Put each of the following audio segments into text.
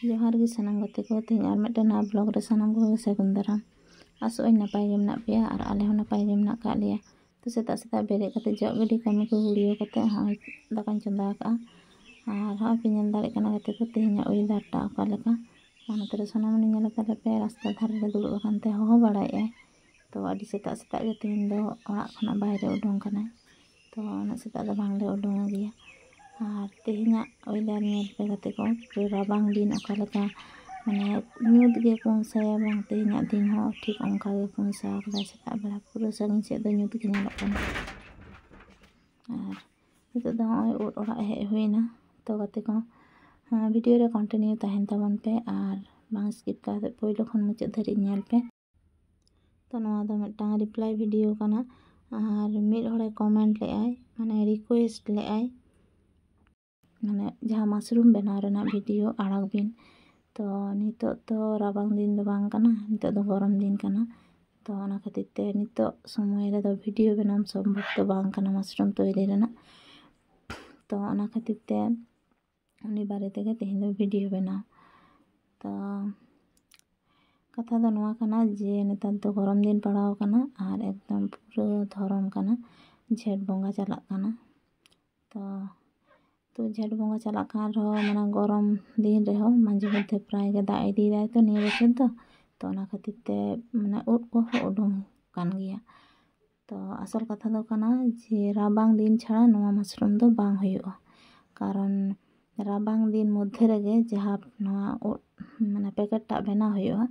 जोहार गे सानाम गाते को तेज और मिट्टन नया ब्लॉग रे सानाम को सागुन दाराम आसो नपाय गे मेना पेया और आले हो नपाय गे मेना का लेया। तो सेता सेता बेरे कते जग गिडी कमी को गुड़ियो कते हाँ दाकान चंदा का और हाँ पे नेल दाड़े कना गाते को तेज वेदार टा ओका लेका ओनाते सानाम नेल ताले पे रास्ता धारे रे दुड़ुब आकानते हो बाड़ाय तो अडी सेता सेता गे तेज दो ओड़ा खना बाहरे उडों कनाय तो ओना सेता दो बांगले उडों गया और तेहना वेदार नेल पे गाते को पूरा बांग दिन ओका लेका माने ᱧᱩᱛ गे कुंसाया बांग तेहना दिन हो ठीक ओंका गे कुंसा कदा सेता बेला पूरा सागिन से दो ᱧᱩᱛ गे नेलोग कना और नितो दो होय उड ओड़ा हेज हुइना तो गाते को वीडियो रे कंटिन्यू तहन ताबन पे और बांग स्किप काते पहले खन मुचाद धरि नेल पे। तो नवा दो मिदटांग रिप्लाई वीडियो कना और मिड होड़े कमेंट लेआय माने रिक्वेस्ट लेआय माने जहाँ मशरूम बनाव रेना वीडियो आड़ाग बिन तो नितो तो राबांग दिन दो बांग कना नितो दो गरम दिन कना तो ओना खातिर ते नितो समय रे दो वीडियो बनाम संभव तो बांग कना मशरूम तैरी रेना तो ओना खातिर ते उनी बारे तेगे तेहेन दो वीडियो बनाव। तो कथा दो नवा कना जे नेतार दो गरम दिन पड़ाव कना और एकदम पूरा धरम कना झेठ बंगा चला कना तो झेठ बंगा चला कान रहो माने गरम दिन रहो मांझे मध्य प्राय गे दाग इदी दाय तो निये बछर तो ओना खातिर ते माने उड को उडों कान गया। तो असल कथा दो कना जे राबांग दिन छाड़ा नवा मशरूम दो बांग हुयुआ कारण राबांग दिन मध्य रेगे जहाँ नवा उड माने पैकेट टा बेना हुयुआ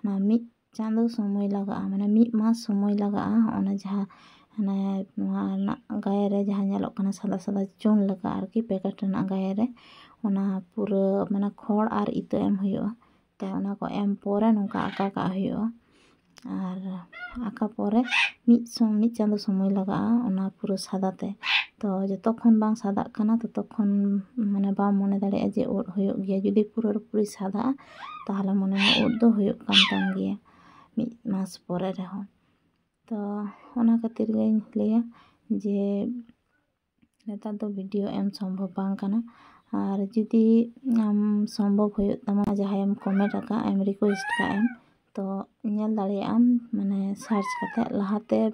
ना मिद चांदो समय लगा माने मिद मास समय लगा ओना जहाँ गाये रे जहाँ नेलोग कना सादा सादा चुन लगा आरकी पैकेट रेना गाये रे ओना पूरा माने खड़ और इतो एम हुयुआ तो ओना को एम पोरे नोंका आका का हुयुआ और आका पोरे मिद चांदो समय लगा ओना पूरा सादा ते तो जतक्षण बांग सादा कना ततक्षण माने बाम मने दाड़े जे उड हुयुग गया जुदी पूरा पूरी सादा ताहले मने उड दो हुयुग कान ताम गया मिद मास पोरे रहो। तो ओना खातिर गई लेया जे नेतार दो वीडियो एम संभव बांग कना और जुदी आम संभव हुयुग तमा जहायम कमेंट आका एम रिक्वेस्ट का एम तो नेल दाड़े आम माने सार्च कते लहाते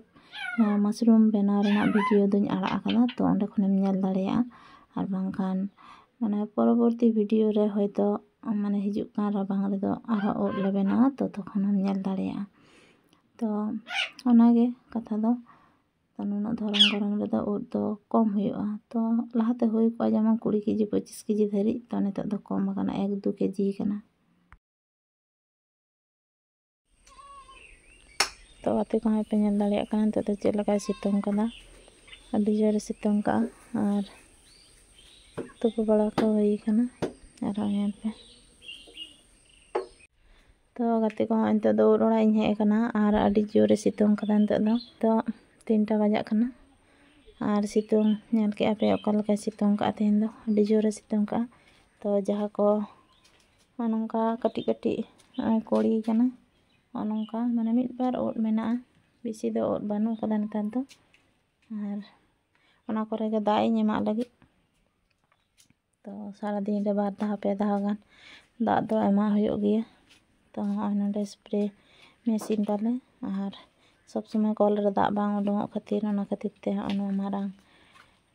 मशरूम बनाव रेना वीडियो दुñ आड़ा आकादा तो ओंडे खनेम नेल दाड़ेया और बांखान माने परवर्ती वीडियो रे होयतो माने हिजुग कान राबांग रे दो आरो उड ले बनावा तो तखन नेल दाड़ेया। तो ओनागे कथा दो तो नुना धरम गरम रे दो उड दो कम हुयुआ तो लहाते हुई को जेमन 20 केजी 25 केजी धरि तो नितो दो कम आकाना 1-2 केजी काना। तो आते को पे नेल दाड़ेया काना नितो दो चेद लका सितुंग कदा अडी जोरे सितुंग का और तुपु बड़ा को हुई काना और नेल पे तो गाते को नितो दो उड ओड़ा इन हेज काना और अडी जोरे सितुंग कदा नितो दो 3टा बजा काना और सितुंग नेल के पे ओका लेका सितुंग का तेहन दो अडी जोरे सितुंग का तो जहाँ को नोंका कटी कटी कोड़ी काना ओनोंका माने मिद बार उड मेना बेसी दो उड बानु कदा नेतार दो और ओना करे गे दाग इन एमा लगी तो सारा दिन रे 2 दाव 3 दाव गान दाग दो एमा हुयुग गया। तो नोंडे स्प्रे मेसिन ताले और सब समय कल रे दाग बांग उडोंग खातिर ओना खातिर ते ओना मारांग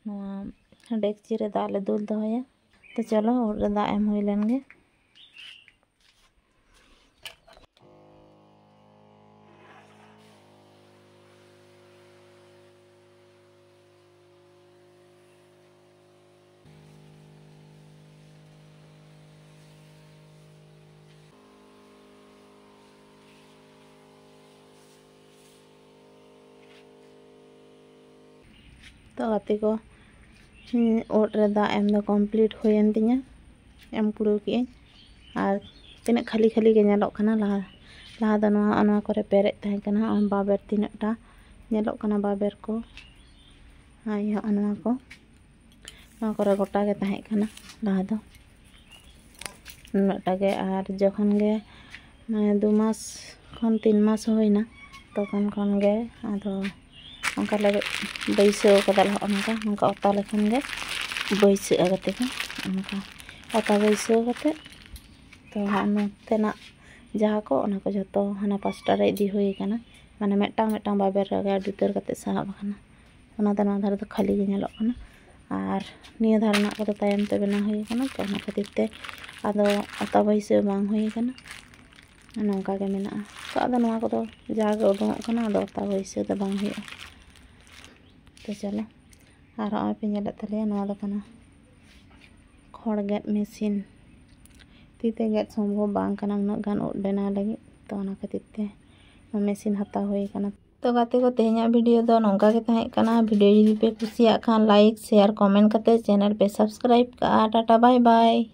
नवा डेक्ची रे दाग ले दुल दोहया। तो चलो उड रे दाग एम हुई लेन गे। तो गाते को उड रे दाग एम दो कमप्लीट हुयन तिया एम कुड़ो के और तिना खाली खाली गे नेलोग कना लहा दो नवा करे पेरे तहे कना बाबेर तिनाटा नेलोग कना बाबेर को आयो नवा को नवा करे गोटा गे तहे कना लहा दो नटा गे और जखन गे माने 2 मास खन 3 मास होइना तखन खन गे आदो onka lagi बैसो कदा onka ओता लेखन गे बैसो गाते को onka ओता बैसो गाते तो नोतेनाग जहाँ को ओना को जतो हाना पास्टा रे इदी हुई काना माने मेटांग मेटांग बाबेर रे आडी उतार कते साहब काना ओना ᱫᱚ ᱱᱚᱣᱟ ᱫᱷᱟᱨᱮ ᱫᱚ खाली ᱜᱮ ᱧᱮᱞᱚᱜ ᱠᱟᱱᱟ ᱟᱨ ᱱᱤᱭᱟᱹ ᱫᱷᱟᱨᱮ ᱨᱮᱱᱟᱜ ᱠᱚᱫᱚ ᱛᱟᱭᱚᱢ ᱛᱮ ᱵᱮᱱᱟᱣ ᱦᱩᱭ ᱟᱠᱟᱱᱟ ᱛᱚ ᱚᱱᱟ ᱠᱷᱟᱹᱛᱤᱨ ᱛᱮ ᱟᱫᱚ ᱚᱛᱟ ᱵᱟᱹᱭᱥᱟᱹᱣ ᱵᱟᱝ ᱦᱩᱭ ᱟᱠᱟᱱᱟ ᱱᱚᱝᱠᱟ ᱜᱮ ᱢᱮᱱᱟᱜᱼᱟ ᱛᱚ ᱟᱫᱚ ᱱᱚᱣᱟ ᱠᱚᱫᱚ ᱡᱟᱜᱮ ᱩᱰᱩᱝᱚᱜ ᱠᱟᱱᱟ ᱟᱫᱚ ᱚᱛᱟ ᱵᱟᱹᱭᱥᱟᱹᱣ ᱫᱚ ᱵᱟᱝ ᱦᱩᱭᱩᱜᱼᱟ तो चलो और नॉय पे नेलत तलेया नॉय दो कना खड़ गेट मेसिन तीते गेट संभव बांग कना उना गान उड बेना लगी तो ओना खातिर ते मेसिन हता होई कना तो गाते को तेहना वीडियो दो नोंका के तहे कना वीडियो जदि पे कुसिया खान लाइक शेयर कमेंट करते चैनल पे सब्सक्राइब का टाटा बाय बाय।